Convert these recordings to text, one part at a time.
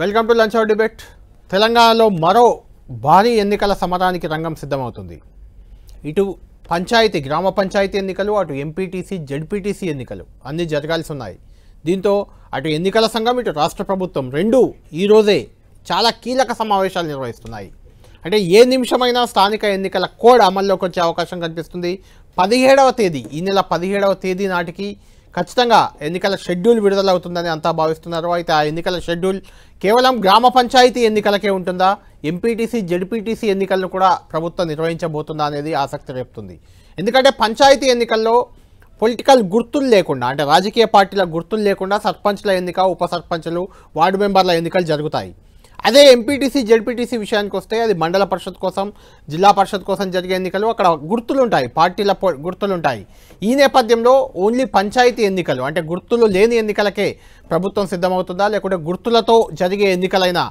Welcome to lunch hour debate. తెలంగాణలో మరో భారీ ఎన్నికల సమరానికి రంగం సిద్ధమవుతుంది. ఇటు పంచాయతీ గ్రామ పంచాయతీ ఎన్నికలు, అటు ఎంపీటీసీ జెడ్పీటీసీ ఎన్నికలు అన్నీ జరగాల్సి ఉన్నాయి. దీంతో అటు ఎన్నికల సంఘం, ఇటు రాష్ట్ర ప్రభుత్వం రెండూ ఈరోజే చాలా కీలక సమావేశాలు నిర్వహిస్తున్నాయి. అంటే ఏ నిమిషమైనా స్థానిక ఎన్నికల కోడ్ అమల్లోకి వచ్చే అవకాశం కనిపిస్తుంది. 17వ తేదీ, ఈ నెల 17వ తేదీ నాటికి ఖచ్చితంగా ఎన్నికల షెడ్యూల్ విడుదలవుతుందని అంతా భావిస్తున్నారు. అయితే ఆ ఎన్నికల షెడ్యూల్ కేవలం గ్రామ పంచాయతీ ఎన్నికలకే ఉంటుందా, ఎంపీటీసీ జెడ్పీటీసీ ఎన్నికలను కూడా ప్రభుత్వం నిర్వహించబోతుందా అనేది ఆసక్తి రేపుతుంది. ఎందుకంటే పంచాయతీ ఎన్నికల్లో పొలిటికల్ గుర్తులు లేకుండా, అంటే రాజకీయ పార్టీల గుర్తులు లేకుండా సర్పంచ్ల ఎన్నిక, ఉప సర్పంచ్లు, వార్డు మెంబర్ల ఎన్నికలు జరుగుతాయి. అదే ఎంపీటీసీ జెడ్పీటీసీ విషయానికి వస్తే అది మండల పరిషత్ కోసం, జిల్లా పరిషత్ కోసం జరిగే ఎన్నికలు. అక్కడ గుర్తులు ఉంటాయి, పార్టీల గుర్తులు ఉంటాయి. ఈ నేపథ్యంలో ఓన్లీ పంచాయతీ ఎన్నికలు, అంటే గుర్తులు లేని ఎన్నికలకే ప్రభుత్వం సిద్ధమవుతుందా, లేకుంటే గుర్తులతో జరిగే ఎన్నికలైన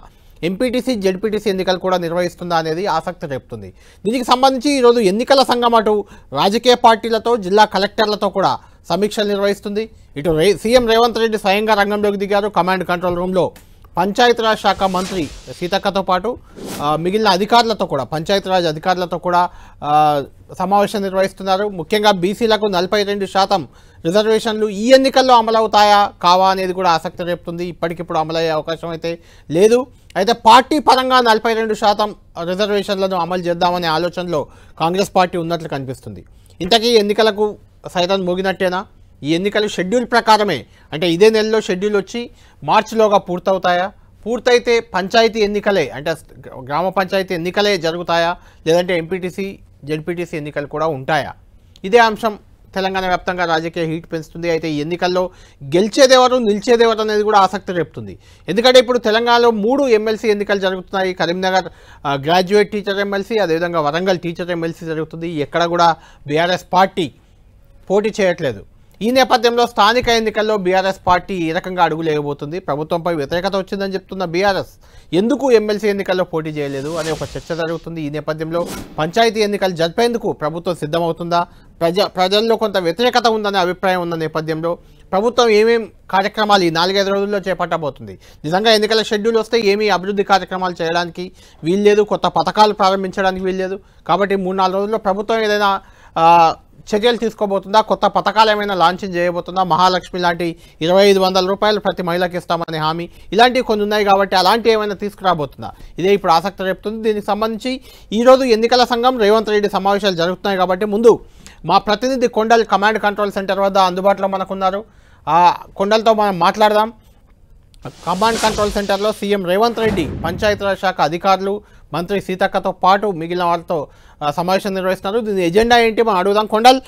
ఎంపీటీసీ జెడ్పీటీసీ ఎన్నికలు కూడా నిర్వహిస్తుందా అనేది ఆసక్తి రేపుతుంది. దీనికి సంబంధించి ఈరోజు ఎన్నికల సంఘం అటు రాజకీయ పార్టీలతో, జిల్లా కలెక్టర్లతో కూడా సమీక్షలు నిర్వహిస్తుంది. ఇటు సీఎం రేవంత్ రెడ్డి స్వయంగా రంగంలోకి దిగారు. కమాండ్ కంట్రోల్ రూమ్లో పంచాయతీరాజ్ శాఖ మంత్రి సీతక్కతో పాటు మిగిలిన అధికారులతో కూడా, పంచాయతీరాజ్ అధికారులతో కూడా సమావేశం నిర్వహిస్తున్నారు. ముఖ్యంగా బీసీలకు 42% రిజర్వేషన్లు ఈ ఎన్నికల్లో అమలవుతాయా కావా అనేది కూడా ఆసక్తి రేపుతుంది. ఇప్పటికిప్పుడు అమలయ్యే అవకాశం అయితే లేదు. అయితే పార్టీ పరంగా 42% రిజర్వేషన్లను అమలు చేద్దామనే ఆలోచనలో కాంగ్రెస్ పార్టీ ఉన్నట్లు కనిపిస్తుంది. ఇంతకీ ఎన్నికలకు సైతం మోగినట్టేనా? ఈ ఎన్నికలు షెడ్యూల్ ప్రకారమే, అంటే ఇదే నెలలో షెడ్యూల్ వచ్చి మార్చిలోగా పూర్తవుతాయా? పూర్తయితే పంచాయతీ ఎన్నికలే, అంటే గ్రామ పంచాయతీ ఎన్నికలే జరుగుతాయా, లేదంటే ఎంపీటీసీ జెడ్పీటీసీ ఎన్నికలు కూడా ఉంటాయా? ఇదే అంశం తెలంగాణ వ్యాప్తంగా రాజకీయ హీట్ పెంచుతుంది. అయితే ఈ ఎన్నికల్లో గెలిచేదెవరు, నిలిచేదెవరు అనేది కూడా ఆసక్తి రేపుతుంది. ఎందుకంటే ఇప్పుడు తెలంగాణలో 3 ఎమ్మెల్సీ ఎన్నికలు జరుగుతున్నాయి. కరీంనగర్ గ్రాడ్యుయేట్ టీచర్ ఎమ్మెల్సీ, అదేవిధంగా వరంగల్ టీచర్ ఎమ్మెల్సీ జరుగుతుంది. ఎక్కడ కూడా బీఆర్ఎస్ పార్టీ పోటీ చేయట్లేదు. ఈ నేపథ్యంలో స్థానిక ఎన్నికల్లో బీఆర్ఎస్ పార్టీ ఏ రకంగా అడుగులేయబోతుంది? ప్రభుత్వంపై వ్యతిరేకత వచ్చిందని చెప్తున్న బీఆర్ఎస్ ఎందుకు ఎమ్మెల్సీ ఎన్నికల్లో పోటీ చేయలేదు అనే ఒక చర్చ జరుగుతుంది. ఈ నేపథ్యంలో పంచాయతీ ఎన్నికలు జరిపేందుకు ప్రభుత్వం సిద్ధమవుతుందా? ప్రజల్లో కొంత వ్యతిరేకత ఉందనే అభిప్రాయం ఉన్న నేపథ్యంలో ప్రభుత్వం ఏమేం కార్యక్రమాలు ఈ 4-5 రోజుల్లో చేపట్టబోతుంది? నిజంగా ఎన్నికల షెడ్యూల్ వస్తే ఏమీ అభివృద్ధి కార్యక్రమాలు చేయడానికి వీల్లేదు, కొత్త పథకాలు ప్రారంభించడానికి వీల్లేదు. కాబట్టి 3-4 రోజుల్లో ప్రభుత్వం ఏదైనా చర్యలు తీసుకోబోతుందా? కొత్త పథకాలు ఏమైనా లాంచింగ్ చేయబోతుందా? మహాలక్ష్మి లాంటి 2500 రూపాయలు ప్రతి మహిళకి ఇస్తామనే హామీ, ఇలాంటివి కొన్ని ఉన్నాయి కాబట్టి అలాంటివి ఏమైనా తీసుకురాబోతుందా? ఇదే ఇప్పుడు ఆసక్తి రేపుతుంది. దీనికి సంబంధించి ఈరోజు ఎన్నికల సంఘం, రేవంత్ రెడ్డి సమావేశాలు జరుగుతున్నాయి కాబట్టి ముందు మా ప్రతినిధి కొండల్ కమాండ్ కంట్రోల్ సెంటర్ వద్ద అందుబాటులో మనకున్నారు. కొండలతో మనం మాట్లాడదాం. కమాండ్ కంట్రోల్ సెంటర్లో సీఎం రేవంత్ రెడ్డి, పంచాయతీరాజ్ శాఖ అధికారులు, మంత్రి సీతక్కతో పాటు మిగిలిన వారితో సమావేశం నిర్వహిస్తున్నారు. దీని ఎజెండా ఏంటి మనం అడుగుదాం. కొండల్,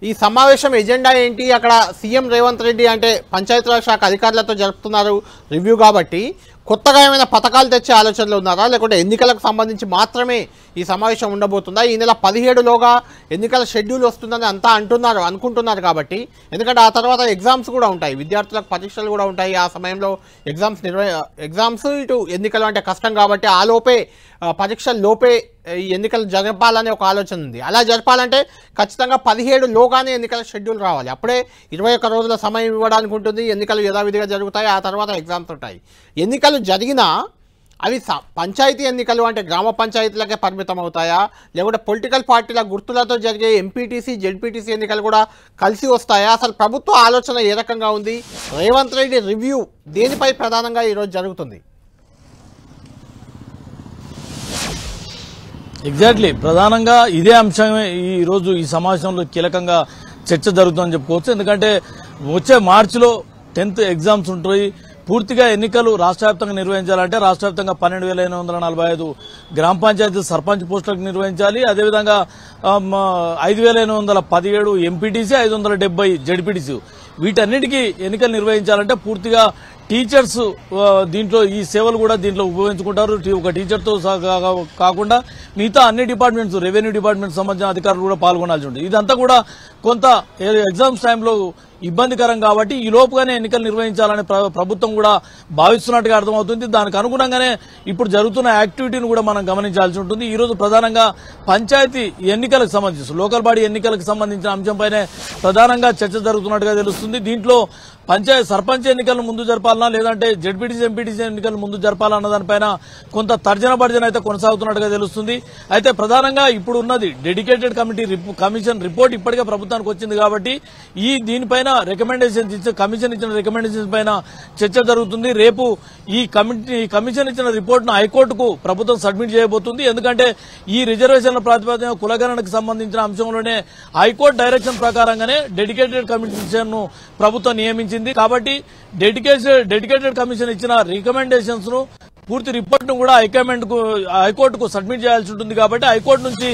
ఈ సమావేశం ఎజెండా ఏంటి? అక్కడ సీఎం రేవంత్ రెడ్డి అంటే పంచాయతీరాజ్ శాఖ అధికారులతో జరుపుతున్నారు రివ్యూ కాబట్టి, కొత్తగా ఏమైనా పథకాలు తెచ్చే ఆలోచనలు ఉన్నారా, లేకుంటే ఎన్నికలకు సంబంధించి మాత్రమే ఈ సమావేశం ఉండబోతుందా? ఈ నెల 17లోగా ఎన్నికల షెడ్యూల్ వస్తుందని అంతా అనుకుంటున్నారు కాబట్టి, ఎందుకంటే ఆ తర్వాత ఎగ్జామ్స్ కూడా ఉంటాయి, విద్యార్థులకు పరీక్షలు కూడా ఉంటాయి. ఆ సమయంలో ఎగ్జామ్స్ ఇటు ఎన్నికలు అంటే కష్టం కాబట్టి ఆ లోపే, పరీక్షల లోపే ఈ ఎన్నికలు జరపాలనే ఒక ఆలోచన ఉంది. అలా జరపాలంటే ఖచ్చితంగా 17లోగానే ఎన్నికల షెడ్యూల్ రావాలి. అప్పుడే 21 రోజుల సమయం ఇవ్వడానికి ఉంటుంది. ఎన్నికలు యథావిధిగా జరుగుతాయి, ఆ తర్వాత ఎగ్జామ్స్ ఉంటాయి. ఎన్నికలు జరిగినా అవి పంచాయతీ ఎన్నికలు అంటే గ్రామ పంచాయతీలకే పరిమితం అవుతాయా, లేకుంటే పొలిటికల్ పార్టీల గుర్తులతో జరిగే ఎంపీటీసీ జెడ్పీటీసీ ఎన్నికలు కూడా కలిసి వస్తాయా? అసలు ప్రభుత్వ ఆలోచన ఏ రకంగా ఉంది? రేవంత్ రెడ్డి రివ్యూ దేనిపై ప్రధానంగా ఈరోజు జరుగుతుంది? ఎగ్జాక్ట్లీ, ప్రధానంగా ఇదే అంశమే ఈరోజు ఈ సమావేశంలో కీలకంగా చర్చ జరుగుతుందని చెప్పుకోవచ్చు. ఎందుకంటే వచ్చే మార్చిలో 10th ఎగ్జామ్స్ ఉంటాయి. పూర్తిగా ఎన్నికలు రాష్ట్ర వ్యాప్తంగా నిర్వహించాలంటే రాష్ట్ర వ్యాప్తంగా 12,845 గ్రామ పంచాయతీ సర్పంచ్ పోస్టులకు నిర్వహించాలి. అదేవిధంగా 5,817 ఎంపీటీసీ, 570 జెడ్పీటీసీ, వీటన్నిటికీ ఎన్నికలు నిర్వహించాలంటే పూర్తిగా టీచర్స్ దీంట్లో ఈ సేవలు కూడా దీంట్లో ఉపయోగించుకుంటారు. ఒక టీచర్తో కాకుండా మిగతా అన్ని డిపార్ట్మెంట్స్, రెవెన్యూ డిపార్ట్మెంట్ సంబంధించిన అధికారులు కూడా పాల్గొనాల్సి ఉంటుంది. ఇదంతా కూడా కొంత ఎగ్జామ్స్ టైంలో ఇబ్బందికరం కాబట్టి ఈ లోపుగానే ఎన్నికలు నిర్వహించాలని ప్రభుత్వం కూడా భావిస్తున్నట్టుగా అర్థమవుతుంది. దానికి అనుగుణంగానే ఇప్పుడు జరుగుతున్న యాక్టివిటీని కూడా మనం గమనించాల్సి ఉంటుంది. ఈ రోజు ప్రధానంగా పంచాయతీ ఎన్నికలకు సంబంధించి లోకల్ బాడీ ఎన్నికలకు సంబంధించిన అంశంపైనే ప్రధానంగా చర్చ జరుగుతున్నట్టుగా తెలుస్తుంది. దీంట్లో సర్పంచ్ ఎన్నికలను ముందు జరపాలన్నా లేదంటే జెడ్పీటీసీ ఎంపీటీసీ ఎన్నికలను ముందు జరపాలన్న దానిపైన కొంత తర్జన భర్జన అయితే కొనసాగుతున్నట్టుగా తెలుస్తుంది. అయితే ప్రధానంగా ఇప్పుడు ఉన్నది డెడికేటెడ్ కమిషన్ రిపోర్ట్ ఇప్పటికే ప్రభుత్వానికి వచ్చింది కాబట్టి దీనిపైన కమిషన్ ఇచ్చిన రికమెండేషన్స్ పైన చర్చ జరుగుతుంది. రేపు ఈ కమిషన్ ఇచ్చిన రిపోర్ట్ ను హైకోర్టుకు ప్రభుత్వం సబ్మిట్ చేయబోతుంది. ఎందుకంటే ఈ రిజర్వేషన్ల ప్రాతిపదికన కులగణనకు సంబంధించిన అంశంలోనే హైకోర్టు డైరెక్షన్ ప్రకారంగానే డెడికేటెడ్ కమిషన్ ను ప్రభుత్వం నియమించింది. కాబట్టి డెడికేటెడ్ కమిషన్ ఇచ్చిన రికమెండేషన్స్ ను పూర్తి రిపోర్ట్ ను కూడా హైకోర్టుకు సబ్మిట్ చేయాల్సి ఉంటుంది. కాబట్టి హైకోర్టు నుంచి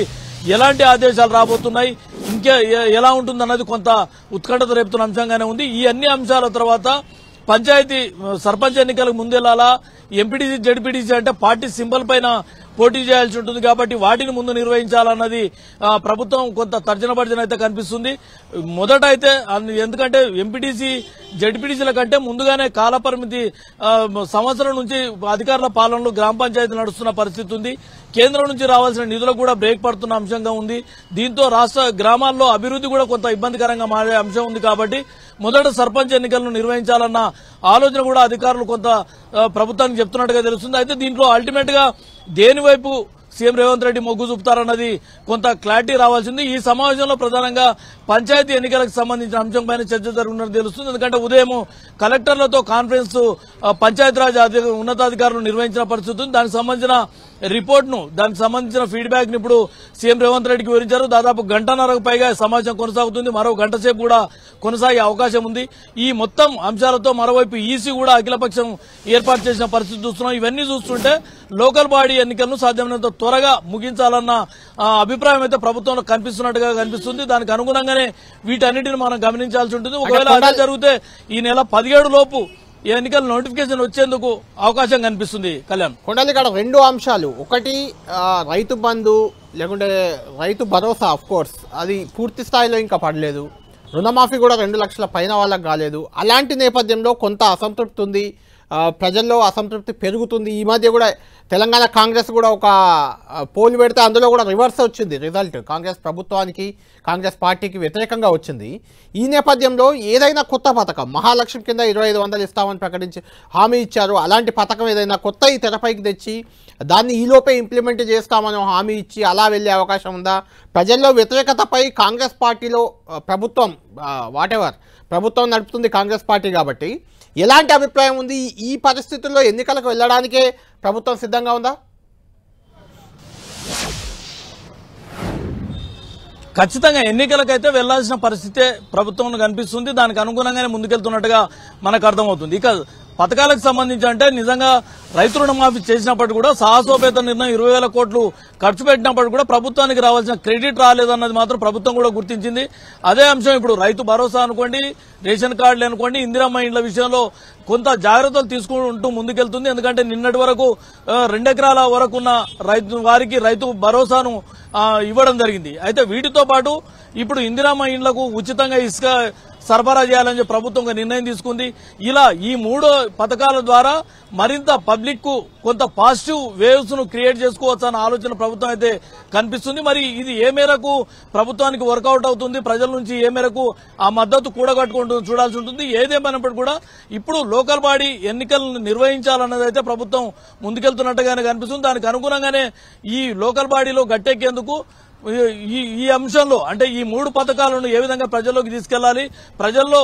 ఎలాంటి ఆదేశాలు రాబోతున్నాయి, ఇంకా ఎలా ఉంటుందన్నది కొంత ఉత్కంఠత రేపుతున్న అంశంగానే ఉంది. ఈ అన్ని అంశాల తర్వాత సర్పంచ్ ఎన్నికలకు ముందెళ్లాలా, ఎంపీటీసీ జెడ్పీటీసీ అంటే పార్టీ సింబల్ పైన పోటీ చేయాల్సి ఉంటుంది కాబట్టి వాటిని ముందు నిర్వహించాలన్నది ప్రభుత్వం కొంత తర్జన భర్జన అయితే కనిపిస్తుంది. మొదట అయితే ఎందుకంటే ఎంపీటీసీ జెడ్పీటీసీల కంటే ముందుగానే కాలపరిమితి సంవత్సరం నుంచి అధికారుల పాలనలో గ్రామ పంచాయతీ నడుస్తున్న పరిస్థితి ఉంది. కేంద్రం నుంచి రావాల్సిన నిధులకు కూడా బ్రేక్ పడుతున్న అంశంగా ఉంది. దీంతో రాష్ట్ర గ్రామాల్లో అభివృద్ధి కూడా కొంత ఇబ్బందికరంగా మారే అంశం ఉంది. కాబట్టి మొదట సర్పంచ్ ఎన్నికలను నిర్వహించాలన్న ఆలోచన కూడా అధికారులు కొంత ప్రభుత్వానికి చెప్తున్నట్టుగా తెలుస్తుంది. అయితే దీంట్లో అల్టిమేట్ గా దేని వైపు సీఎం రేవంత్ రెడ్డి మొగ్గు చూపుతారన్నది కొంత క్లారిటీ రావాల్సింది. ఈ సమావేశంలో ప్రధానంగా పంచాయతీ ఎన్నికలకు సంబంధించిన అంశంపైన చర్చ జరుగుతున్నట్టు తెలుస్తుంది. ఎందుకంటే ఉదయం కలెక్టర్లతో కాన్ఫరెన్స్ పంచాయతీరాజ్ ఉన్నతాధికారులు నిర్వహించిన పరిస్థితి ఉంది. దానికి సంబంధించిన రిపోర్ట్ ను దానికి సంబంధించిన ఫీడ్బ్యాక్ ని ఇప్పుడు సీఎం రేవంత్ రెడ్డికి వివరించారు. దాదాపు గంటన్నరకు పైగా సమావేశం కొనసాగుతుంది. మరో గంట సేపు కూడా కొనసాగే అవకాశం ఉంది. ఈ మొత్తం అంశాలతో మరోవైపు ఈసీ కూడా అఖిలపక్షం ఏర్పాటు చేసిన పరిస్థితి చూస్తున్నాం. ఇవన్నీ చూస్తుంటే లోకల్ బాడీ ఎన్నికలను సాధ్యమైనంత త్వరగా ముగించాలన్న అభిప్రాయం అయితే ప్రభుత్వంలో కనిపిస్తున్నట్టుగా కనిపిస్తుంది. దానికి అనుగుణంగానే వీటన్నిటిని మనం గమనించాల్సి ఉంటుంది. ఒకవేళ అలా జరిగితే ఈ నెల 17 లోపు ఈ ఎన్నికల నోటిఫికేషన్ వచ్చేందుకు అవకాశం కనిపిస్తుంది. కళ్యాణ్ కొండలి ఇక్కడ రెండు అంశాలు, ఒకటి రైతు బంధు లేకుంటే రైతు భరోసా, ఆఫ్ కోర్స్ అది పూర్తి స్థాయిలో ఇంకా పడలేదు. రుణమాఫీ కూడా 2 లక్షల పైన వాళ్ళకి కాలేదు. అలాంటి నేపథ్యంలో కొంత అసంతృప్తి ఉంది, ప్రజల్లో అసంతృప్తి పెరుగుతుంది. ఈ మధ్య కూడా తెలంగాణ కాంగ్రెస్ కూడా ఒక పోల్ పెడితే అందులో కూడా రివర్స్ వచ్చింది రిజల్ట్, కాంగ్రెస్ ప్రభుత్వానికి కాంగ్రెస్ పార్టీకి వ్యతిరేకంగా వచ్చింది. ఈ నేపథ్యంలో ఏదైనా కొత్త పథకం, మహాలక్ష్మి కింద 2500 ఇస్తామని ప్రకటించి హామీ ఇచ్చారు. అలాంటి పథకం ఏదైనా కొత్త ఈ తెరపైకి తెచ్చి దాన్ని ఈలోపే ఇంప్లిమెంట్ చేస్తామని హామీ ఇచ్చి అలా వెళ్ళే అవకాశం ఉందా? ప్రజల్లో వ్యతిరేకతపై కాంగ్రెస్ పార్టీలో ప్రభుత్వం వాటెవర్ ప్రభుత్వం నడుపుతుంది కాంగ్రెస్ పార్టీ కాబట్టి ఎలాంటి అభిప్రాయం ఉంది? ఈ పరిస్థితుల్లో ఎన్నికలకు వెళ్ళడానికే ప్రభుత్వం సిద్ధంగా ఉందా? ఖచ్చితంగా ఎన్నికలకైతే వెళ్లాల్సిన పరిస్థితే ప్రభుత్వం కనిపిస్తుంది. దానికి అనుగుణంగానే ముందుకెళ్తున్నట్టుగా మనకు అర్థమవుతుంది. ఇక పథకాలకు సంబంధించి అంటే నిజంగా రైతు రుణమాఫీ చేసినప్పటికీ కూడా సాహసోపేత నిర్ణయం 20,000 కోట్లు ఖర్చు పెట్టినప్పటికీ కూడా ప్రభుత్వానికి రావాల్సిన క్రెడిట్ రాలేదన్నది మాత్రం ప్రభుత్వం కూడా గుర్తించింది. అదే అంశం ఇప్పుడు రైతు భరోసా అనుకోండి, రేషన్ కార్డులు అనుకోండి, ఇందిరమ్మ ఇండ్ల విషయంలో కొంత జాగ్రత్తలు తీసుకుంటూ ముందుకెళ్తుంది. ఎందుకంటే నిన్నటి వరకు 2 ఎకరాల వరకు ఉన్న వారికి రైతు భరోసాను ఇవ్వడం జరిగింది. అయితే వీటితో పాటు ఇప్పుడు ఇందిరమ్మ ఇండ్లకు ఉచితంగా ఇసుక సరఫరా చేయాలని ప్రభుత్వం నిర్ణయం తీసుకుంది. ఇలా ఈ 3 పథకాల ద్వారా మరింత పబ్లిక్ కు కొంత పాజిటివ్ వేవ్స్ ను క్రియేట్ చేసుకోవచ్చు అన్న ఆలోచన ప్రభుత్వం అయితే కనిపిస్తుంది. మరి ఇది ఏ మేరకు ప్రభుత్వానికి వర్కౌట్ అవుతుంది, ప్రజల నుంచి ఏ మేరకు ఆ మద్దతు కూడగట్టుకుంటూ చూడాల్సి ఉంటుంది. ఏదేమైనప్పటికీ కూడా ఇప్పుడు లోకల్ బాడీ ఎన్నికలను నిర్వహించాలన్నది అయితే ప్రభుత్వం ముందుకెళ్తున్నట్టుగానే కనిపిస్తుంది. దానికి అనుగుణంగానే ఈ లోకల్ బాడీలో గట్టెక్కేందుకు ఈ అంశంలో అంటే ఈ 3 పథకాలను ఏ విధంగా ప్రజల్లోకి తీసుకెళ్లాలి, ప్రజల్లో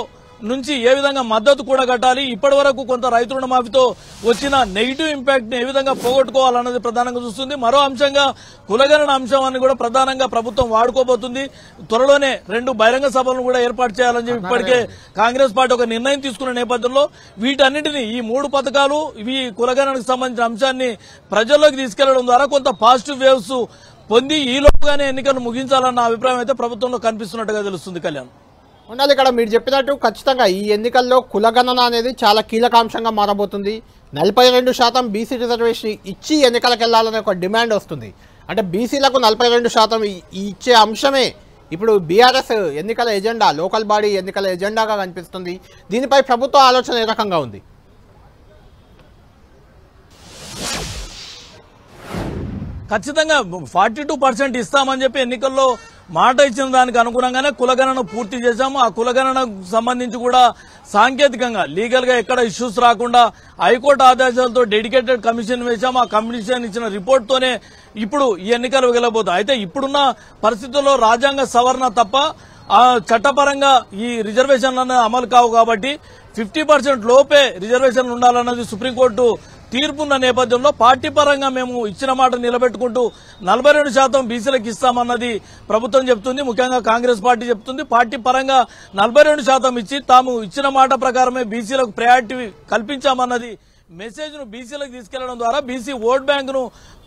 నుంచి ఏ విధంగా మద్దతు కూడా కట్టాలి, ఇప్పటి వరకు కొంత రైతు రుణమాఫీతో వచ్చిన నెగిటివ్ ఇంపాక్ట్ ని ఏ విధంగా పోగొట్టుకోవాలన్నది ప్రధానంగా చూస్తుంది. మరో అంశంగా కులగణన అంశాన్ని కూడా ప్రధానంగా ప్రభుత్వం వాడుకోబోతుంది. త్వరలోనే 2 బహిరంగ సభలను కూడా ఏర్పాటు చేయాలని చెప్పి ఇప్పటికే కాంగ్రెస్ పార్టీ ఒక నిర్ణయం తీసుకున్న నేపథ్యంలో వీటన్నింటినీ ఈ 3 పథకాలు ఇవి కులగణనకు సంబంధించిన అంశాన్ని ప్రజల్లోకి తీసుకెళ్లడం ద్వారా కొంత పాజిటివ్ వేవ్స్ పొంది ఈలోపుగానే ఎన్నికలు ముగించాలన్న అభిప్రాయం అయితే ప్రభుత్వంలో కనిపిస్తున్నట్టుగా తెలుస్తుంది. కళ్యాణ్ ఉండాలి ఇక్కడ మీరు చెప్పినట్టు ఖచ్చితంగా ఈ ఎన్నికల్లో కులగణన అనేది చాలా కీలకాంశంగా మారబోతుంది. 42% బీసీ రిజర్వేషన్ ఇచ్చి ఎన్నికలకు వెళ్లాలనే ఒక డిమాండ్ వస్తుంది. అంటే బీసీలకు 42% ఇచ్చే అంశమే ఇప్పుడు బీఆర్ఎస్ ఎన్నికల ఎజెండా లోకల్ బాడీ ఎన్నికల ఎజెండాగా కనిపిస్తుంది. దీనిపై ప్రభుత్వ ఆలోచన ఏ రకంగా ఉంది? ఖచ్చితంగా 42% ఇస్తామని చెప్పి ఎన్నికల్లో మాట ఇచ్చిన దానికి అనుగుణంగానే కులగణన పూర్తి చేశాము. ఆ కులగణనకు సంబంధించి కూడా సాంకేతికంగా లీగల్ గా ఎక్కడ ఇష్యూస్ రాకుండా హైకోర్టు ఆదేశాలతో డెడికేటెడ్ కమిషన్ వేశాము. ఆ కమిషన్ ఇచ్చిన రిపోర్ట్ తోనే ఇప్పుడు ఈ ఎన్నికలు వెళ్ళబోతాయి. అయితే ఇప్పుడున్న పరిస్థితుల్లో రాజ్యాంగ సవరణ తప్ప ఆ చట్టపరంగా ఈ రిజర్వేషన్లు అమలు కావు కాబట్టి 50% లోపే రిజర్వేషన్లు ఉండాలన్నది సుప్రీంకోర్టు తీర్పున్న నేపథ్యంలో పార్టీ పరంగా మేము ఇచ్చిన మాట నిలబెట్టుకుంటూ 42% బీసీలకు ఇస్తామన్నది ప్రభుత్వం చెప్తుంది. ముఖ్యంగా కాంగ్రెస్ పార్టీ చెప్తుంది. పార్టీ పరంగా 42% ఇచ్చి తాము ఇచ్చిన మాట ప్రకారమే బీసీలకు ప్రయారిటీ కల్పించామన్నది మెసేజ్ ను బీసీలకు తీసుకెళ్లడం ద్వారా బీసీ ఓట్ బ్యాంక్ ను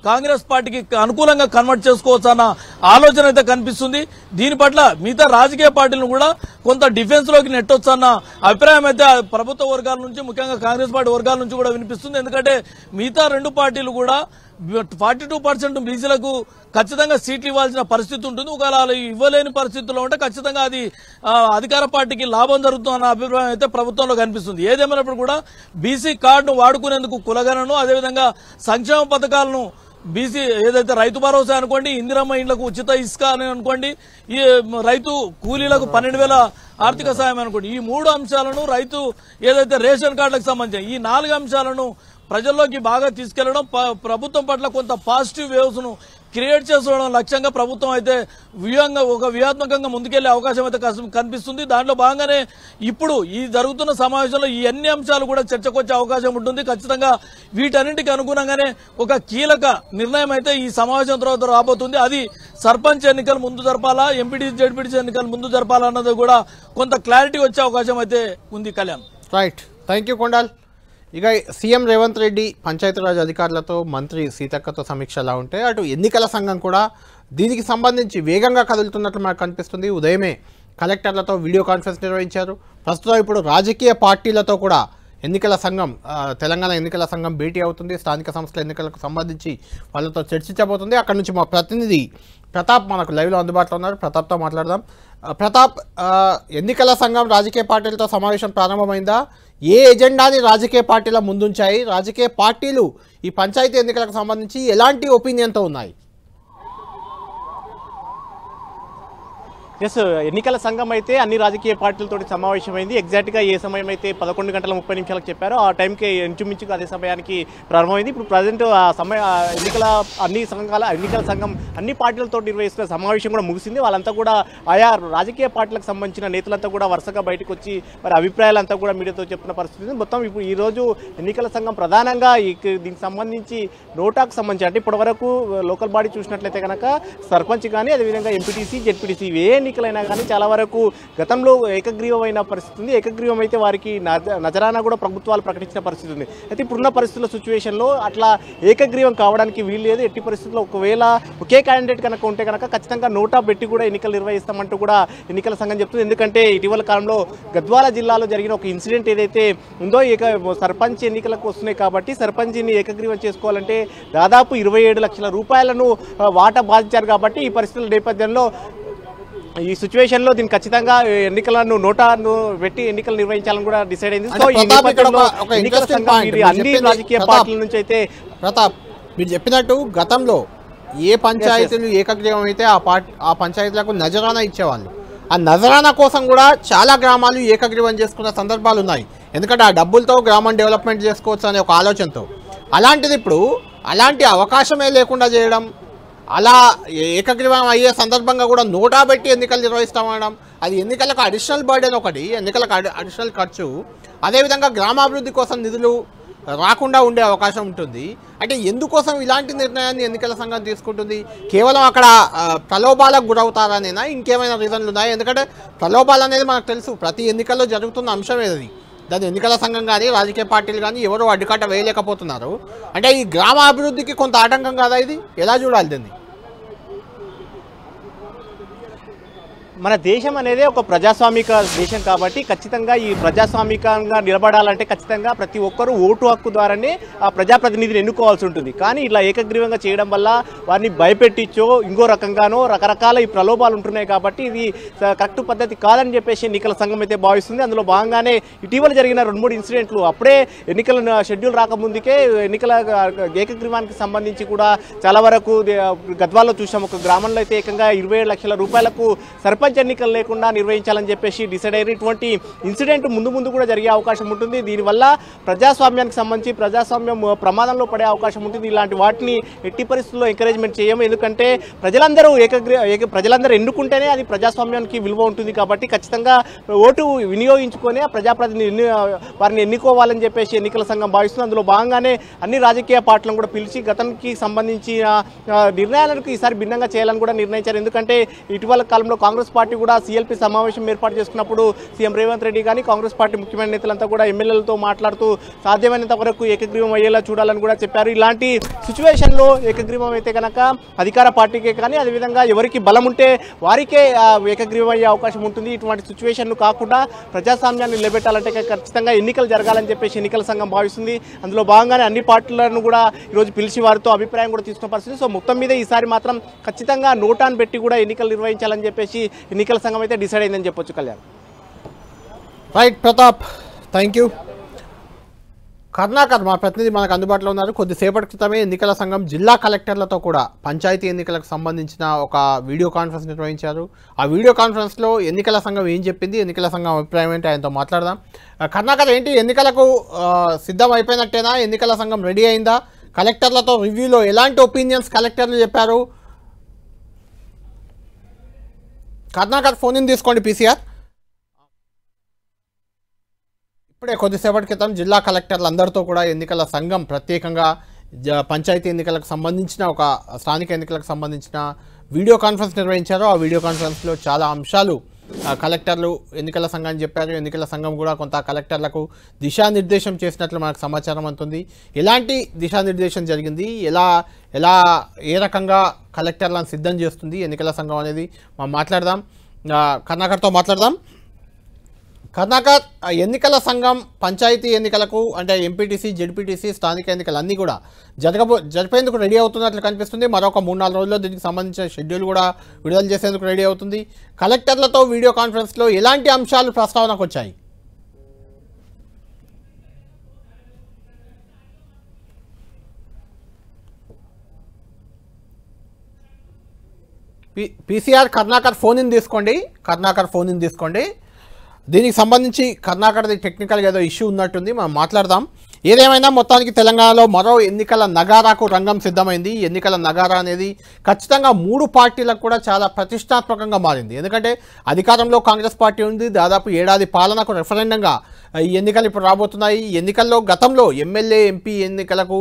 కాంగ్రెస్ పార్టీకి అనుకూలంగా కన్వర్ట్ చేసుకోవచ్చు అన్న ఆలోచన అయితే కనిపిస్తుంది. దీని పట్ల మిగతా రాజకీయ పార్టీలను కూడా కొంత డిఫెన్స్ లోకి నెట్టొచ్చన్న అభిప్రాయం అయితే ప్రభుత్వ వర్గాల నుంచి ముఖ్యంగా కాంగ్రెస్ పార్టీ వర్గాల నుంచి కూడా వినిపిస్తుంది. ఎందుకంటే మిగతా రెండు పార్టీలు కూడా 42% బీసీలకు ఖచ్చితంగా సీట్లు ఇవ్వాల్సిన పరిస్థితి ఉంటుంది. ఒకవేళ ఇవ్వలేని పరిస్థితుల్లో ఉంటే ఖచ్చితంగా అది అధికార పార్టీకి లాభం జరుగుతుందన్న అభిప్రాయం అయితే ప్రభుత్వంలో కనిపిస్తుంది. ఏదేమైనప్పుడు కూడా బీసీ కార్డును వాడుకునేందుకు కులగణను అదేవిధంగా సంక్షేమ పథకాలను బీసీ ఏదైతే రైతు భరోసా అనుకోండి, ఇందిరమ్మ ఇండ్లకు ఉచిత ఇసుక అని అనుకోండి, ఈ రైతు కూలీలకు 12,000 ఆర్థిక సాయం అనుకోండి, ఈ 3 అంశాలను రైతు ఏదైతే రేషన్ కార్డులకు సంబంధించిన ఈ 4 అంశాలను ప్రజల్లోకి బాగా తీసుకెళ్లడం ప్రభుత్వం పట్ల కొంత పాజిటివ్ వేవ్స్ ను క్రియేట్ చేసుకోవడం లక్ష్యంగా ప్రభుత్వం అయితే వ్యూహాత్మకంగా ముందుకెళ్లే అవకాశం అయితే కనిపిస్తుంది. దాంట్లో భాగంగానే ఇప్పుడు ఈ జరుగుతున్న సమావేశంలో ఈ అన్ని అంశాలు కూడా చర్చకు వచ్చే అవకాశం ఉంటుంది. ఖచ్చితంగా వీటన్నింటికి అనుగుణంగానే ఒక కీలక నిర్ణయం అయితే ఈ సమావేశం తర్వాత రాబోతుంది. అది సర్పంచ్ ఎన్నికలు ముందు జరపాలా, ఎంపీటీసీ జెడ్పీటీసీ ఎన్నికలు ముందు జరపాలా అన్నది కూడా కొంత క్లారిటీ వచ్చే అవకాశం అయితే ఉంది. Kalyan, right, thank you Kondal. ఇక సీఎం రేవంత్ రెడ్డి పంచాయతీరాజ్ అధికారులతో మంత్రి సీతక్కతో సమీక్ష ఎలా ఉంటే అటు ఎన్నికల సంఘం కూడా దీనికి సంబంధించి వేగంగా కదులుతున్నట్లు మనకు కనిపిస్తుంది. ఉదయమే కలెక్టర్లతో వీడియో కాన్ఫరెన్స్ నిర్వహించారు. ప్రస్తుతం ఇప్పుడు రాజకీయ పార్టీలతో కూడా ఎన్నికల సంఘం తెలంగాణ ఎన్నికల సంఘం భేటీ అవుతుంది. స్థానిక సంస్థల ఎన్నికలకు సంబంధించి వాళ్ళతో చర్చించబోతుంది. అక్కడ నుంచి మా ప్రతినిధి ప్రతాప్ మనకు లైవ్లో అందుబాటులో ఉన్నారు. ప్రతాప్తో మాట్లాడదాం. ప్రతాప్, ఎన్నికల సంఘం రాజకీయ పార్టీలతో సమావేశం ప్రారంభమైందా? ఏ ఎజెండాని రాజకీయ పార్టీల ముందుంచాయి? రాజకీయ పార్టీలు ఈ పంచాయతీ ఎన్నికలకు సంబంధించి ఎలాంటి ఒపీనియన్తో ఉన్నాయి? ఎస్, ఎన్నికల సంఘం అయితే అన్ని రాజకీయ పార్టీలతో సమావేశమైంది. ఎగ్జాక్ట్గా ఏ సమయం అయితే 11:30 చెప్పారో ఆ టైంకి ఇంచుమించుగా అదే సమయానికి ప్రారంభమైంది. ఇప్పుడు ప్రజెంట్ ఆ ఎన్నికల సంఘం అన్ని పార్టీలతో నిర్వహిస్తున్న సమావేశం కూడా ముగిసింది. వాళ్ళంతా కూడా ఆయా రాజకీయ పార్టీలకు సంబంధించిన నేతలంతా కూడా వరుసగా బయటకు వచ్చి మరి అభిప్రాయాలంతా కూడా మీడియాతో చెప్తున్న పరిస్థితి. మొత్తం ఇప్పుడు ఈరోజు ఎన్నికల సంఘం ప్రధానంగా దీనికి సంబంధించి నోటాకు సంబంధించి అంటే ఇప్పటివరకు లోకల్ బాడీ చూసినట్లయితే కనుక సర్పంచ్ కానీ అదేవిధంగా ఎంపీటీసీ జెడ్పీటీసీ ఎన్నికలైనా కానీ చాలా వరకు గతంలో ఏకగ్రీవమైన పరిస్థితి ఉంది. ఏకగ్రీవం అయితే వారికి నజరానా కూడా ప్రభుత్వాలు ప్రకటించిన పరిస్థితి ఉంది. అయితే ఇప్పుడున్న పరిస్థితుల సిచ్యువేషన్లో అట్లా ఏకగ్రీవం కావడానికి వీలు లేదు. ఎట్టి పరిస్థితుల్లో ఒకవేళ ఒకే క్యాండిడేట్ కనుక ఉంటే కనుక ఖచ్చితంగా నోటా పెట్టి కూడా ఎన్నికలు నిర్వహిస్తామంటూ కూడా ఎన్నికల సంఘం చెప్తుంది. ఎందుకంటే ఇటీవల కాలంలో గద్వాల జిల్లాలో జరిగిన ఒక ఇన్సిడెంట్ ఏదైతే ఉందో సర్పంచ్ ఎన్నికలకు వస్తున్నాయి కాబట్టి సర్పంచ్ని ఏకగ్రీవం చేసుకోవాలంటే దాదాపు 27 లక్షల రూపాయలను వాటా బాధించారు. కాబట్టి ఈ పరిస్థితుల నేపథ్యంలో ఈ సిచ్యువేషన్ లో దీన్ని ఖచ్చితంగా ఎన్నికలను నోటాను పెట్టి ఎన్నికలు నిర్వహించాలని కూడా డిసైడ్ అయింది. సో ఈ నేపథ్యంలో ఎన్నికల సంఘం అన్ని రాజకీయ పార్టీల నుంచి అయితే ప్రతాప్ మీరు చెప్పినట్టు గతంలో ఏ పంచాయతీలు ఏకగ్రీవం అయితే ఆ పంచాయతీలకు నజరానా ఇచ్చేవాళ్ళు. ఆ నజరానా కోసం కూడా చాలా గ్రామాలు ఏకగ్రీవం చేసుకున్న సందర్భాలు ఉన్నాయి. ఎందుకంటే ఆ డబ్బులతో గ్రామం డెవలప్మెంట్ చేసుకోవచ్చు అనే ఒక ఆలోచనతో. అలాంటిది ఇప్పుడు అలాంటి అవకాశమే లేకుండా చేయడం, అలా ఏకగ్రీవం అయ్యే సందర్భంగా కూడా నోటా పెట్టి ఎన్నికలు నిర్వహిస్తామనడం, అది ఎన్నికలకు అడిషనల్ బర్డెన్ ఒకటి, ఎన్నికలకు అడిషనల్ ఖర్చు. అదేవిధంగా గ్రామాభివృద్ధి కోసం నిధులు రాకుండా ఉండే అవకాశం ఉంటుంది. అంటే ఎందుకోసం ఇలాంటి నిర్ణయాన్ని ఎన్నికల సంఘం తీసుకుంటుంది? కేవలం అక్కడ ప్రలోభాలకు గురవుతారనేనా, ఇంకేమైనా రీజన్లు ఉన్నాయి? ఎందుకంటే ప్రలోభాలు అనేది మనకు తెలుసు, ప్రతి ఎన్నికల్లో జరుగుతున్న అంశం ఏది. దాని ఎన్నికల సంఘం కానీ రాజకీయ పార్టీలు కానీ ఎవరు అడ్డుకట్ట వేయలేకపోతున్నారు. అంటే ఈ గ్రామ అభివృద్ధికి కొంత ఆటంకం కాదా ఇది? ఎలా చూడాలి దీన్ని? మన దేశం అనేది ఒక ప్రజాస్వామిక దేశం కాబట్టి ఖచ్చితంగా ఈ ప్రజాస్వామికంగా నిలబడాలంటే ఖచ్చితంగా ప్రతి ఒక్కరూ ఓటు హక్కు ద్వారానే ఆ ప్రజాప్రతినిధిని ఎన్నుకోవాల్సి ఉంటుంది. కానీ ఇలా ఏకగ్రీవంగా చేయడం వల్ల వారిని భయపెట్టించో ఇంకో రకంగానో రకరకాల ఈ ప్రలోభాలు ఉంటున్నాయి. కాబట్టి ఇది కరెక్ట్ పద్ధతి కాదని చెప్పేసి ఎన్నికల సంఘం అయితే భావిస్తుంది. అందులో భాగంగానే ఇటీవల జరిగిన 2-3 ఇన్సిడెంట్లు అప్పుడే ఎన్నికల షెడ్యూల్ రాకముందుకే ఎన్నికల ఏకగ్రీవానికి సంబంధించి కూడా చాలా వరకు గద్వాల్లో చూసాం. ఒక గ్రామంలో అయితే ఏకంగా 27 లక్షల రూపాయలకు సర్పంచ్ ఎన్నికలు లేకుండా నిర్వహించాలని చెప్పేసి డిసైడ్ అయ్యి ఇటువంటి ఇన్సిడెంట్ ముందు కూడా జరిగే అవకాశం ఉంటుంది. దీనివల్ల ప్రజాస్వామ్యానికి సంబంధించి ప్రజాస్వామ్యం ప్రమాదంలో పడే అవకాశం ఉంటుంది. ఇలాంటి వాటిని ఎట్టి పరిస్థితుల్లో ఎంకరేజ్మెంట్ చేయము. ఎందుకంటే ప్రజలందరూ ఎన్నుకుంటేనే అది ప్రజాస్వామ్యానికి విలువ ఉంటుంది. కాబట్టి ఖచ్చితంగా ఓటు వినియోగించుకొని ప్రజాప్రతినిధి వారిని ఎన్నుకోవాలని చెప్పేసి ఎన్నికల సంఘం భావిస్తుంది. అందులో భాగంగానే అన్ని రాజకీయ పార్టీలను కూడా పిలిచి గతానికి సంబంధించిన నిర్ణయాలకు ఈసారి భిన్నంగా చేయాలని కూడా నిర్ణయించారు. ఎందుకంటే ఇటీవల కాలంలో కాంగ్రెస్ పార్టీ కూడా సిఎల్పి సమావేశం ఏర్పాటు చేసుకున్నప్పుడు సీఎం రేవంత్ రెడ్డి కానీ కాంగ్రెస్ పార్టీ ముఖ్యమైన నేతలంతా కూడా ఎమ్మెల్యేలతో మాట్లాడుతూ సాధ్యమైనంత వరకు ఏకగ్రీవం అయ్యేలా చూడాలని కూడా చెప్పారు. ఇలాంటి సిచ్యువేషన్లో ఏకగ్రీవం అయితే కనుక అధికార పార్టీకే కానీ అదేవిధంగా ఎవరికి బలం ఉంటే వారికే ఏకగ్రీవం అయ్యే అవకాశం ఉంటుంది. ఇటువంటి సిచ్యువేషన్ కాకుండా ప్రజాస్వామ్యాన్ని నిలబెట్టాలంటే ఖచ్చితంగా ఎన్నికలు జరగాలని చెప్పేసి ఎన్నికల సంఘం భావిస్తుంది. అందులో భాగంగానే అన్ని పార్టీలను కూడా ఈరోజు పిలిచి వారితో అభిప్రాయం కూడా తీసుకున్న పరిస్థితి. సో మొత్తం మీద ఈసారి మాత్రం ఖచ్చితంగా నోటాన్ పెట్టి కూడా ఎన్నికలు నిర్వహించాలని చెప్పేసి ఎన్నికల సంఘం అయితే డిసైడ్ అయిందని చెప్పొచ్చు. Kalyan. Right Pratap, thank you. Karnakar మా ప్రతినిధి మనకు అందుబాటులో ఉన్నారు. కొద్దిసేపటి క్రితమే ఎన్నికల సంఘం జిల్లా కలెక్టర్లతో కూడా పంచాయతీ ఎన్నికలకు సంబంధించిన ఒక వీడియో కాన్ఫరెన్స్ నిర్వహించారు. ఆ వీడియో కాన్ఫరెన్స్లో ఎన్నికల సంఘం ఏం చెప్పింది, ఎన్నికల సంఘం అభిప్రాయం ఏంటి, ఆయనతో మాట్లాడదాం. కర్ణాకర్, ఏంటి ఎన్నికలకు సిద్ధం అయిపోయినట్టేనా? ఎన్నికల సంఘం రెడీ అయిందా? కలెక్టర్లతో రివ్యూలో ఎలాంటి ఒపీనియన్స్ కలెక్టర్లు చెప్పారు? కర్ణాకర్, ఫోన్ ఇన్ తీసుకోండి పీసీఆర్. ఇప్పుడే కొద్దిసేపటి క్రితం జిల్లా కలెక్టర్లు అందరితో కూడా ఎన్నికల సంఘం ప్రత్యేకంగా పంచాయతీ ఎన్నికలకు సంబంధించిన ఒక స్థానిక ఎన్నికలకు సంబంధించిన వీడియో కాన్ఫరెన్స్ నిర్వహించారు. ఆ వీడియో కాన్ఫరెన్స్లో చాలా అంశాలు కలెక్టర్లు ఎన్నికల సంఘాన్ని చెప్పారు. ఎన్నికల సంఘం కూడా కొంత కలెక్టర్లకు దిశానిర్దేశం చేసినట్లు మనకు సమాచారం అందుతుంది. ఎలాంటి దిశానిర్దేశం జరిగింది, ఏ రకంగా కలెక్టర్లను సిద్ధం చేస్తుంది ఎన్నికల సంఘం అనేది మనం మాట్లాడదాం. కర్ణాకర్తో మాట్లాడదాం. కర్ణాకర్, ఎన్నికల సంఘం పంచాయతీ ఎన్నికలకు అంటే ఎంపీటీసీ, జెడ్పీటీసీ, స్థానిక ఎన్నికలు అన్నీ కూడా జరిపేందుకు రెడీ అవుతున్నట్లు కనిపిస్తుంది. మరొక 3-4 రోజుల్లో దీనికి సంబంధించిన షెడ్యూల్ కూడా విడుదల చేసేందుకు రెడీ అవుతుంది. కలెక్టర్లతో వీడియో కాన్ఫరెన్స్లో ఎలాంటి అంశాలు ప్రస్తావనకు వచ్చాయి? పీసీఆర్, కర్ణాకర్ ఫోన్ ఇన్ తీసుకోండి. దీనికి సంబంధించి కర్ణాకర్ది టెక్నికల్గా ఏదో ఇష్యూ ఉన్నట్టుంది, మనం మాట్లాడదాం. ఏదేమైనా మొత్తానికి తెలంగాణలో మరో ఎన్నికల నగారాకు రంగం సిద్ధమైంది. ఎన్నికల నగారా అనేది ఖచ్చితంగా 3 పార్టీలకు కూడా చాలా ప్రతిష్టాత్మకంగా మారింది. ఎందుకంటే అధికారంలో కాంగ్రెస్ పార్టీ ఉంది. దాదాపు ఏడాది పాలనకు రెఫరెండంగా ఈ ఎన్నికలు ఇప్పుడు రాబోతున్నాయి. ఎన్నికల్లో గతంలో ఎమ్మెల్యే, ఎంపీ ఎన్నికలకు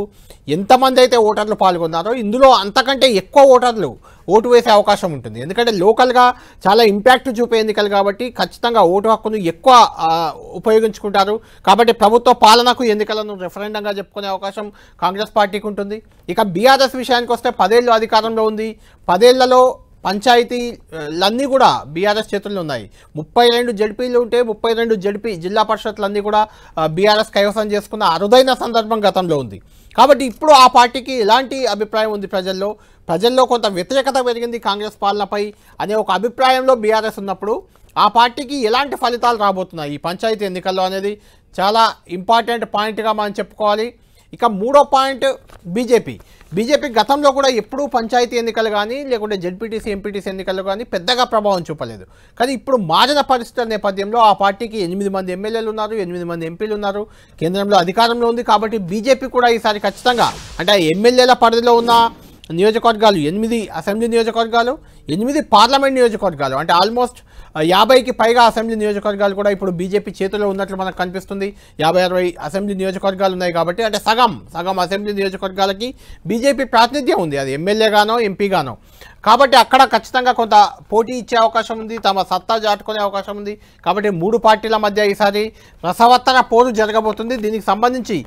ఎంతమంది అయితే ఓటర్లు పాల్గొన్నారో ఇందులో అంతకంటే ఎక్కువ ఓటర్లు ఓటు వేసే అవకాశం ఉంటుంది. ఎందుకంటే లోకల్గా చాలా ఇంపాక్ట్ చూపే ఎన్నికలు కాబట్టి ఖచ్చితంగా ఓటు హక్కును ఎక్కువ ఉపయోగించుకుంటారు. కాబట్టి ప్రభుత్వ పాలనకు ఎన్నికలను రెఫరెండంగా చెప్పుకునే అవకాశం కాంగ్రెస్ పార్టీకి ఉంటుంది. ఇక బీఆర్ఎస్ విషయానికి వస్తే 10 ఏళ్ళు అధికారంలో ఉంది. 10 ఏళ్లలో పంచాయతీలన్నీ కూడా బీఆర్ఎస్ చేతుల్లో ఉన్నాయి. 32 జడ్పీలు ఉంటే 32 జడ్పీ జిల్లా పరిషత్లన్నీ కూడా బీఆర్ఎస్ కైవసం చేసుకున్న అరుదైన సందర్భం గతంలో ఉంది. కాబట్టి ఇప్పుడు ఆ పార్టీకి ఎలాంటి అభిప్రాయం ఉంది? ప్రజల్లో కొంత వ్యతిరేకత పెరిగింది కాంగ్రెస్ పాలనపై అనే ఒక అభిప్రాయంలో బీఆర్ఎస్ ఉన్నప్పుడు ఆ పార్టీకి ఎలాంటి ఫలితాలు రాబోతున్నాయి ఈ పంచాయతీ ఎన్నికల్లో అనేది చాలా ఇంపార్టెంట్ పాయింట్గా మనం చెప్పుకోవాలి. ఇక 3వ పాయింట్ బీజేపీ గతంలో కూడా ఎప్పుడూ పంచాయతీ ఎన్నికలు కానీ లేకుంటే జెడ్పీటీసీ, ఎంపీటీసీ ఎన్నికలు కానీ పెద్దగా ప్రభావం చూపలేదు. కానీ ఇప్పుడు మారిన పరిస్థితుల నేపథ్యంలో ఆ పార్టీకి 8 మంది ఎమ్మెల్యేలు ఉన్నారు, 8 మంది ఎంపీలు ఉన్నారు, కేంద్రంలో అధికారంలో ఉంది. కాబట్టి బీజేపీ కూడా ఈసారి ఖచ్చితంగా అంటే ఎమ్మెల్యేల పరిధిలో ఉన్న నియోజకవర్గాలు 8 అసెంబ్లీ నియోజకవర్గాలు, 8 పార్లమెంట్ నియోజకవర్గాలు అంటే ఆల్మోస్ట్ 50కి పైగా అసెంబ్లీ నియోజకవర్గాలు కూడా ఇప్పుడు బీజేపీ చేతిలో ఉన్నట్లు మనకు కనిపిస్తుంది. 50-60 అసెంబ్లీ నియోజకవర్గాలు ఉన్నాయి కాబట్టి అంటే సగం అసెంబ్లీ నియోజకవర్గాలకి బీజేపీ ప్రాతినిధ్యం ఉంది, అది ఎమ్మెల్యేగానో ఎంపీగానో. కాబట్టి అక్కడ ఖచ్చితంగా కొంత పోటీ ఇచ్చే అవకాశం ఉంది, తమ సత్తా చాటుకునే అవకాశం ఉంది. కాబట్టి 3 పార్టీల మధ్య ఈసారి రసవత్తర పోరు జరగబోతుంది. దీనికి సంబంధించి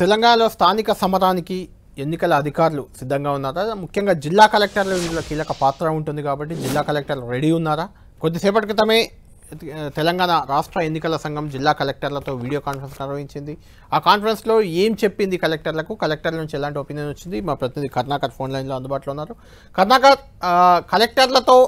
తెలంగాణలో స్థానిక సమరానికి ఎన్నికల అధికారులు సిద్ధంగా ఉన్నారా? ముఖ్యంగా జిల్లా కలెక్టర్లు ఇందులో కీలక పాత్ర ఉంటుంది కాబట్టి జిల్లా కలెక్టర్లు రెడీ ఉన్నారా? కొద్దిసేపటి క్రితమే తెలంగాణ రాష్ట్ర ఎన్నికల సంఘం జిల్లా కలెక్టర్లతో వీడియో కాన్ఫరెన్స్ నిర్వహించింది. ఆ కాన్ఫరెన్స్లో ఏం చెప్పింది కలెక్టర్లకు, కలెక్టర్ల నుంచి ఎలాంటి ఒపీనియన్ వచ్చింది? మా ప్రతినిధి కర్ణాకర్ ఫోన్ లైన్లో అందుబాటులో ఉన్నారు. కర్ణాకర్, కలెక్టర్లతో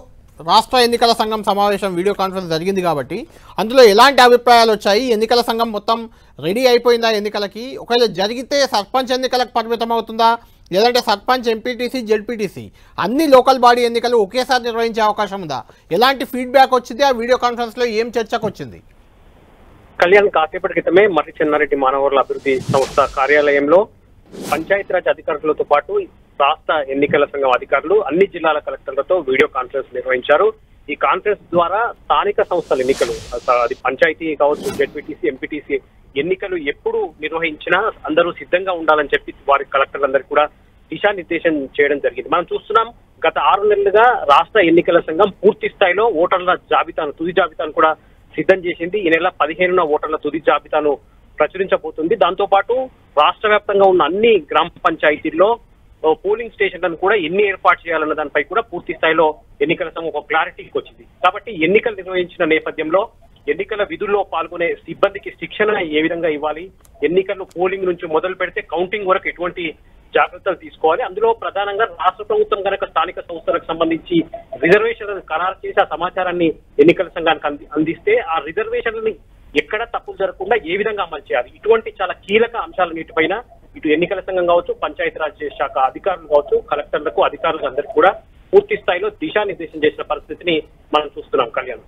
రాష్ట్ర ఎన్నికల సంఘం సమావేశం వీడియో కాన్ఫరెన్స్ జరిగింది కాబట్టి అందులో ఎలాంటి అభిప్రాయాలు వచ్చాయి? ఎన్నికల సంఘం మొత్తం రెడీ అయిపోయిందా ఎన్నికలకి? ఒకవేళ జరిగితే సర్పంచ్ ఎన్నికలకు పరిమితం అవుతుందా, లేదంటే సర్పంచ్, ఎంపీటీసీ, జెడ్పీటీసీ అన్ని లోకల్ బాడీ ఎన్నికలు ఒకేసారి నిర్వహించే అవకాశం ఉందా? ఎలాంటి ఫీడ్బ్యాక్ వచ్చింది? ఆ వీడియో కాన్ఫరెన్స్లో ఏం చర్చకు వచ్చింది? కళ్యాణ్, కాసేపటి క్రితమే మర్రి చెన్నారెడ్డి మానవ వనరుల అభివృద్ధి సంస్థ కార్యాలయంలో పంచాయతీరాజ్ అధికారులతో పాటు రాష్ట్ర ఎన్నికల సంఘం అధికారులు అన్ని జిల్లాల కలెక్టర్లతో వీడియో కాన్ఫరెన్స్ నిర్వహించారు. ఈ కాన్ఫరెన్స్ ద్వారా స్థానిక సంస్థల ఎన్నికలు, అది పంచాయతీ కావచ్చు, జెడ్పీటీసీ, ఎంపీటీసీ ఎన్నికలు ఎప్పుడు నిర్వహించినా అందరూ సిద్ధంగా ఉండాలని చెప్పి వారి కలెక్టర్లందరికీ కూడా దిశానిర్దేశం చేయడం జరిగింది. మనం చూస్తున్నాం, గత 6 నెలలుగా రాష్ట్ర ఎన్నికల సంఘం పూర్తి స్థాయిలో ఓటర్ల జాబితాను, తుది జాబితాను కూడా సిద్ధం చేసింది. ఈ నెల 15న ఓటర్ల తుది జాబితాను ప్రచురించబోతుంది. దాంతో పాటు రాష్ట్ర వ్యాప్తంగా ఉన్న అన్ని గ్రామ పంచాయతీల్లో పోలింగ్ స్టేషన్లను కూడా ఎన్ని ఏర్పాటు చేయాలన్న దానిపై కూడా పూర్తి స్థాయిలో ఎన్నికల సంఘం ఒక క్లారిటీకి వచ్చింది. కాబట్టి ఎన్నికలు నిర్వహించిన నేపథ్యంలో ఎన్నికల విధుల్లో పాల్గొనే సిబ్బందికి శిక్షణ ఏ విధంగా ఇవ్వాలి, ఎన్నికలు పోలింగ్ నుంచి మొదలు పెడితే కౌంటింగ్ వరకు ఎటువంటి జాగ్రత్తలు తీసుకోవాలి, అందులో ప్రధానంగా రాష్ట్ర ప్రభుత్వం కనుక స్థానిక సంస్థలకు సంబంధించి రిజర్వేషన్లను ఖరారు చేసి ఆ సమాచారాన్ని ఎన్నికల సంఘానికి అందిస్తే ఆ రిజర్వేషన్లని ఎక్కడ తప్పులు జరగకుండా ఏ విధంగా అమలు చేయాలి, ఇటువంటి చాలా కీలక అంశాలన్నిటిపైన ఇటు ఎన్నికల సంఘం కావచ్చు, పంచాయతీరాజ్ శాఖ అధికారులు కావచ్చు, కలెక్టర్లకు, అధికారులకు అందరికీ కూడా పూర్తి స్థాయిలో దిశానిర్దేశం చేసిన పరిస్థితిని మనం చూస్తున్నాం. కళ్యాణ్,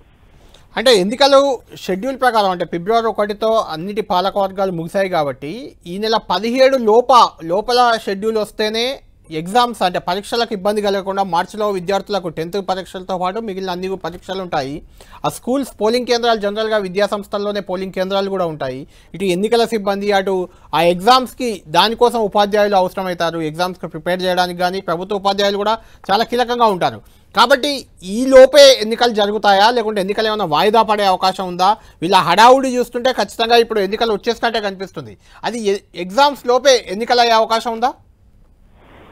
అంటే ఎన్నికలు షెడ్యూల్ ప్రకారం అంటే ఫిబ్రవరి 1తో అన్నిటి పాలక వర్గాలు ముగిశాయి కాబట్టి ఈ నెల 17 లోపల షెడ్యూల్ వస్తేనే ఎగ్జామ్స్ అంటే పరీక్షలకు ఇబ్బంది కలగకుండా మార్చిలో విద్యార్థులకు 10th పరీక్షలతో పాటు మిగిలిన అన్ని పరీక్షలు ఉంటాయి. ఆ స్కూల్స్ పోలింగ్ కేంద్రాలు జనరల్గా విద్యా సంస్థల్లోనే పోలింగ్ కేంద్రాలు కూడా ఉంటాయి. ఇటు ఎన్నికల సిబ్బంది, అటు ఆ ఎగ్జామ్స్కి దానికోసం ఉపాధ్యాయులు అవసరమవుతారు. ఎగ్జామ్స్కి ప్రిపేర్ చేయడానికి కానీ ప్రభుత్వ ఉపాధ్యాయులు కూడా చాలా కీలకంగా ఉంటారు. కాబట్టి ఈ లోపే ఎన్నికలు జరుగుతాయా, లేకుంటే ఎన్నికలు ఏమైనా వాయిదా పడే అవకాశం ఉందా? వీళ్ళ హడావుడి చూస్తుంటే ఖచ్చితంగా ఇప్పుడు ఎన్నికలు వచ్చేసినట్టే కనిపిస్తుంది. అది ఎగ్జామ్స్ లోపే ఎన్నికలు అయ్యే అవకాశం ఉందా?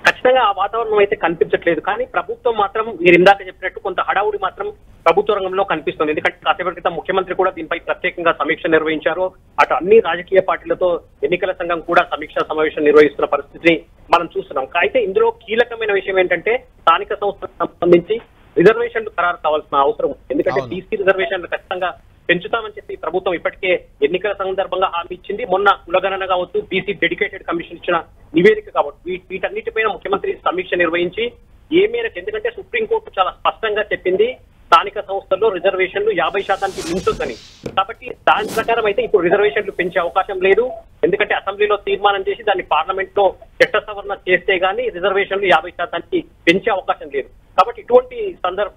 ఖచ్చితంగా ఆ వాతావరణం అయితే కనిపించట్లేదు. కానీ ప్రభుత్వం మాత్రం మీరు ఇందాక చెప్పినట్టు కొంత హడావుడి మాత్రం ప్రభుత్వ రంగంలో కనిపిస్తుంది. ఎందుకంటే కాసేపటి క్రితం ముఖ్యమంత్రి కూడా దీనిపై ప్రత్యేకంగా సమీక్ష నిర్వహించారు. అటు అన్ని రాజకీయ పార్టీలతో ఎన్నికల సంఘం కూడా సమీక్షా సమావేశం నిర్వహిస్తున్న పరిస్థితిని మనం చూస్తున్నాం. అయితే ఇందులో కీలకమైన విషయం ఏంటంటే స్థానిక సంస్థలకు సంబంధించి రిజర్వేషన్లు ఖరారు కావాల్సిన అవసరం ఉంది. ఎందుకంటే బీసీ రిజర్వేషన్లు ఖచ్చితంగా పెంచుతామని చెప్పి ప్రభుత్వం ఇప్పటికే ఎన్నికల సందర్భంగా హామీ ఇచ్చింది. మొన్న కులగణన కావచ్చు, బీసీ డెడికేటెడ్ కమిషన్ ఇచ్చిన నివేదిక కావచ్చు, వీటన్నిటిపైన ముఖ్యమంత్రి సమీక్ష నిర్వహించి ఏ మేరకు, ఎందుకంటే సుప్రీంకోర్టు చాలా స్పష్టంగా చెప్పింది స్థానిక సంస్థల్లో రిజర్వేషన్లు 50% మించొద్దని. కాబట్టి దాని ప్రకారం అయితే ఇప్పుడు రిజర్వేషన్లు పెంచే అవకాశం లేదు. ఎందుకంటే అసెంబ్లీలో తీర్మానం చేసి దాన్ని పార్లమెంట్ లో చట్ట సవరణ చేస్తే గానీ రిజర్వేషన్లు 50% పెంచే అవకాశం లేదు. కాబట్టి ఇటువంటి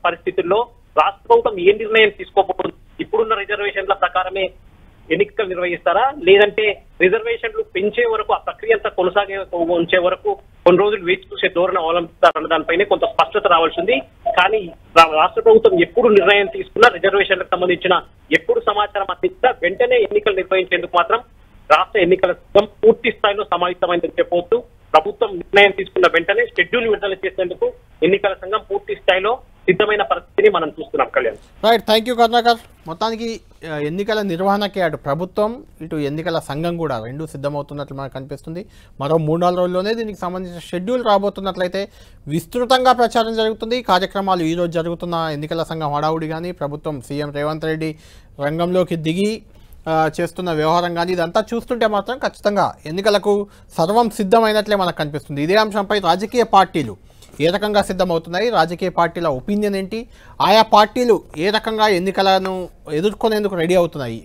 పరిస్థితుల్లో రాష్ట్ర ప్రభుత్వం ఏ నిర్ణయం తీసుకోబోతుంది? ఇప్పుడున్న రిజర్వేషన్ల ప్రకారమే ఎన్నికలు నిర్వహిస్తారా, లేదంటే రిజర్వేషన్లు పెంచే వరకు ఆ ప్రక్రియ అంతా ఉంచే వరకు కొన్ని రోజులు వేచి చూసే ధోరణి అవలంబిస్తారన్న దానిపైనే కొంత స్పష్టత రావాల్సింది. కానీ రాష్ట్ర ప్రభుత్వం ఎప్పుడు నిర్ణయం తీసుకున్నా, రిజర్వేషన్లకు సంబంధించిన ఎప్పుడు సమాచారం అందించినా వెంటనే ఎన్నికలు నిర్వహించేందుకు మాత్రం రాష్ట్ర ఎన్నికల సంఘం పూర్తి స్థాయిలో సమాయత్తమైందని చెప్పవచ్చు. ప్రభుత్వం నిర్ణయం తీసుకున్న వెంటనే షెడ్యూల్ విడుదల చేసేందుకు ఎన్నికల సంఘం పూర్తి స్థాయిలో సిద్ధమైన పరిస్థితిని మనం చూస్తున్నాం. Kalyan, right, thank you Karnakar. మొత్తానికి ఎన్నికల నిర్వహణకి అటు ప్రభుత్వం, ఇటు ఎన్నికల సంఘం కూడా రెండు సిద్ధమవుతున్నట్లు మనకు కనిపిస్తుంది. మరో 3-4 రోజుల్లోనే దీనికి సంబంధించిన షెడ్యూల్ రాబోతున్నట్లయితే విస్తృతంగా ప్రచారం జరుగుతుంది. కార్యక్రమాలు ఈరోజు జరుగుతున్న ఎన్నికల సంఘం హడావుడి కానీ, ప్రభుత్వం సీఎం రేవంత్ రెడ్డి రంగంలోకి దిగి చేస్తున్న వ్యవహారం కానీ, ఇదంతా చూస్తుంటే మాత్రం ఖచ్చితంగా ఎన్నికలకు సర్వం సిద్ధమైనట్లే మనకు కనిపిస్తుంది. ఇదే అంశంపై రాజకీయ పార్టీలు ఏ రకంగా సిద్ధమవుతున్నాయి, రాజకీయ పార్టీల ఒపీనియన్ ఏంటి, ఆయా పార్టీలు ఏ రకంగా ఎన్నికలను ఎదుర్కొనేందుకు రెడీ అవుతున్నాయి,